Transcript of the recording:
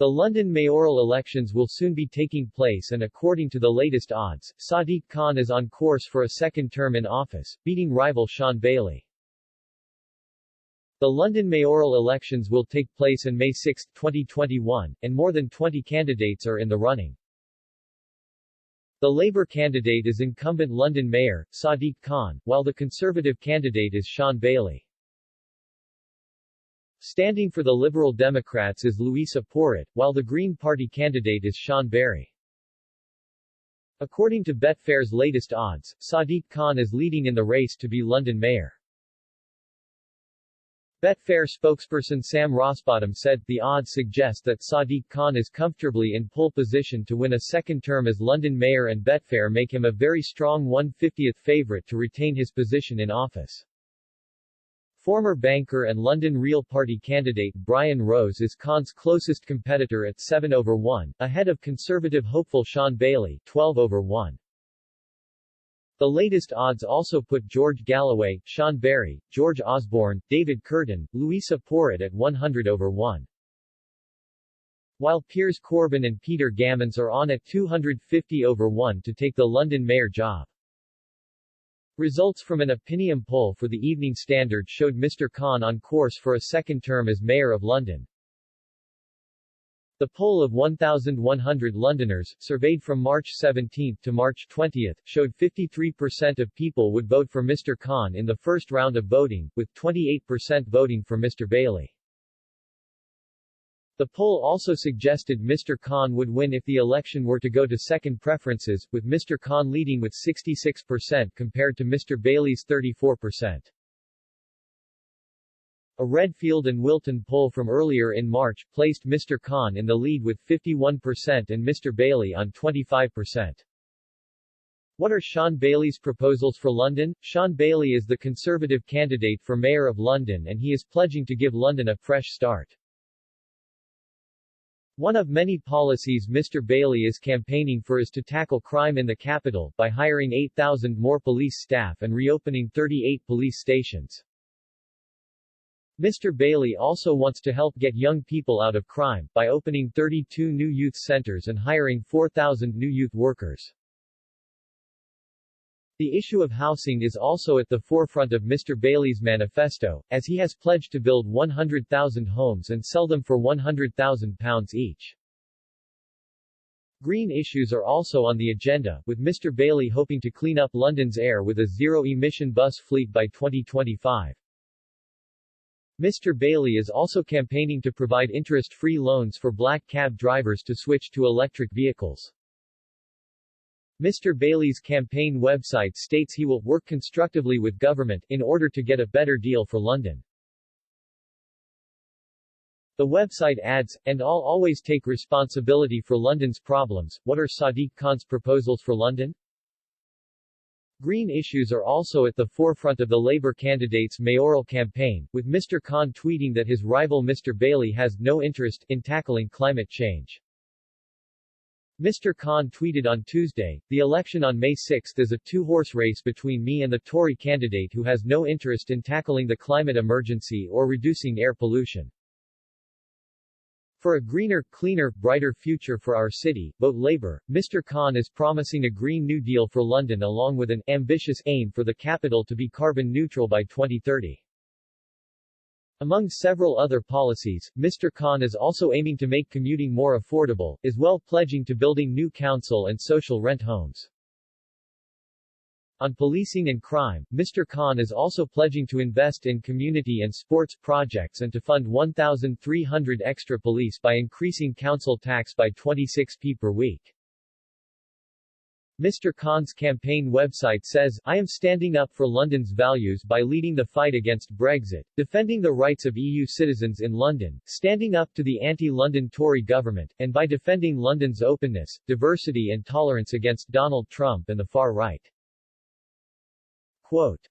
The London mayoral elections will soon be taking place and according to the latest odds, Sadiq Khan is on course for a second term in office, beating rival Shaun Bailey. The London mayoral elections will take place on May 6, 2021, and more than 20 candidates are in the running. The Labour candidate is incumbent London Mayor, Sadiq Khan, while the Conservative candidate is Shaun Bailey. Standing for the Liberal Democrats is Louisa Porritt, while the Green Party candidate is Shaun Bailey. According to Betfair's latest odds, Sadiq Khan is leading in the race to be London Mayor. Betfair spokesperson Sam Rosbottom said, "The odds suggest that Sadiq Khan is comfortably in pole position to win a second term as London Mayor and Betfair make him a very strong 1/50th favourite to retain his position in office." Former banker and London Real Party candidate Brian Rose is Khan's closest competitor at 7/1, ahead of Conservative hopeful Shaun Bailey, 12/1. The latest odds also put George Galloway, Shaun Bailey, George Osborne, David Curtin, Louisa Porritt at 100/1. While Piers Corbyn and Peter Gammons are on at 250/1 to take the London mayor job. Results from an opinion poll for the Evening Standard showed Mr. Khan on course for a second term as Mayor of London. The poll of 1,100 Londoners, surveyed from March 17 to March 20, showed 53% of people would vote for Mr. Khan in the first round of voting, with 28% voting for Mr. Bailey. The poll also suggested Mr. Khan would win if the election were to go to second preferences, with Mr. Khan leading with 66% compared to Mr. Bailey's 34%. A Redfield and Wilton poll from earlier in March placed Mr. Khan in the lead with 51% and Mr. Bailey on 25%. What are Shaun Bailey's proposals for London? Shaun Bailey is the Conservative candidate for Mayor of London and he is pledging to give London a fresh start. One of many policies Mr. Bailey is campaigning for is to tackle crime in the capital, by hiring 8,000 more police staff and reopening 38 police stations. Mr. Bailey also wants to help get young people out of crime, by opening 32 new youth centers and hiring 4,000 new youth workers. The issue of housing is also at the forefront of Mr. Bailey's manifesto, as he has pledged to build 100,000 homes and sell them for £100,000 each. Green issues are also on the agenda, with Mr. Bailey hoping to clean up London's air with a zero-emission bus fleet by 2025. Mr. Bailey is also campaigning to provide interest-free loans for black cab drivers to switch to electric vehicles. Mr. Bailey's campaign website states he will work constructively with government in order to get a better deal for London. The website adds, "And I'll always take responsibility for London's problems." What are Sadiq Khan's proposals for London? Green issues are also at the forefront of the Labour candidate's mayoral campaign, with Mr. Khan tweeting that his rival Mr. Bailey has no interest in tackling climate change. Mr. Khan tweeted on Tuesday, "The election on May 6 is a two-horse race between me and the Tory candidate who has no interest in tackling the climate emergency or reducing air pollution. For a greener, cleaner, brighter future for our city, vote Labour." Mr. Khan is promising a Green New Deal for London along with an ambitious aim for the capital to be carbon neutral by 2030. Among several other policies, Mr. Khan is also aiming to make commuting more affordable, as well pledging to building new council and social rent homes. On policing and crime, Mr. Khan is also pledging to invest in community and sports projects and to fund 1,300 extra police by increasing council tax by 26p per week. Mr. Khan's campaign website says, "I am standing up for London's values by leading the fight against Brexit, defending the rights of EU citizens in London, standing up to the anti-London Tory government, and by defending London's openness, diversity and tolerance against Donald Trump and the far right." Quote,